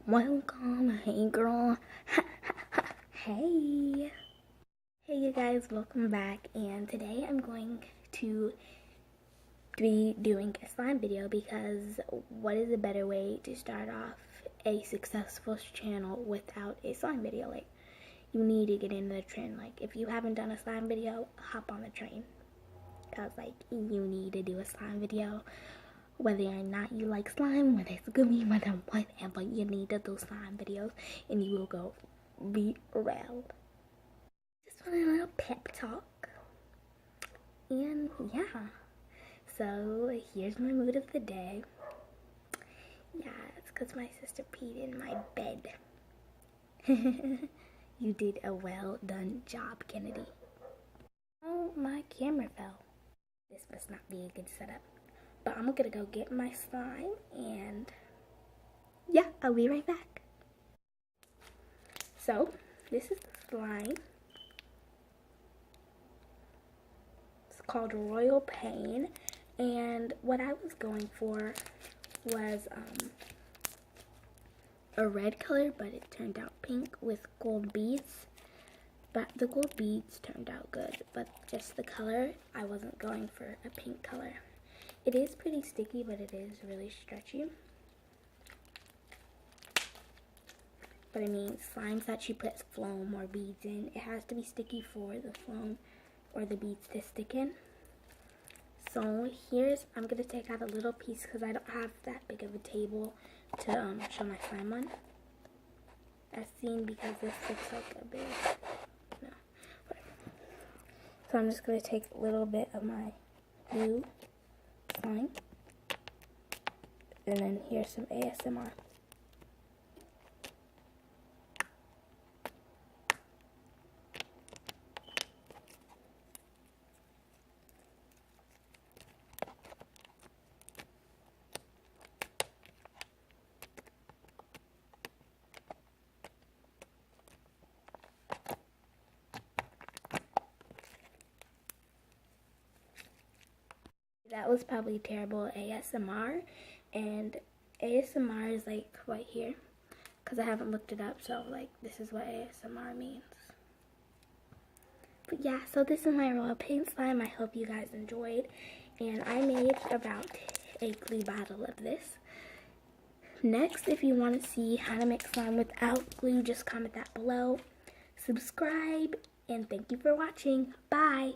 Welcome. Hey girl. Hey. Hey you guys, welcome back, and today I'm going to be doing a slime video because what is a better way to start off a successful channel without a slime video? Like, you need to get into the trend. Like, if you haven't done a slime video, hop on the train, because like you need to do a slime video. Whether or not you like slime, whether it's gummy, whether whatever, you need to do slime videos and you will go viral. Just want a little pep talk. And yeah. So here's my mood of the day. Yeah, it's because my sister peed in my bed. You did a well done job, Kennedy. Oh, my camera fell. This must not be a good setup. But I'm gonna go get my slime, and yeah, I'll be right back. So, this is the slime. It's called Royal Pain, and what I was going for was a red color, but it turned out pink with gold beads. But the gold beads turned out good, but just the color, I wasn't going for a pink color. It is pretty sticky, but it is really stretchy. But I mean, slimes that you put foam or beads in, it has to be sticky for the foam or the beads to stick in. So I'm going to take out a little piece because I don't have that big of a table to show my slime on. As seen, because this looks like a big, no, whatever. So I'm just going to take a little bit of my blue slime, and then here's some ASMR. That was probably terrible ASMR, and ASMR is like right here, because I haven't looked it up, so like this is what ASMR means. But yeah, so this is my Royal Pain slime. I hope you guys enjoyed, and I made about a glue bottle of this. Next, if you want to see how to make slime without glue, just comment that below. Subscribe, and thank you for watching. Bye!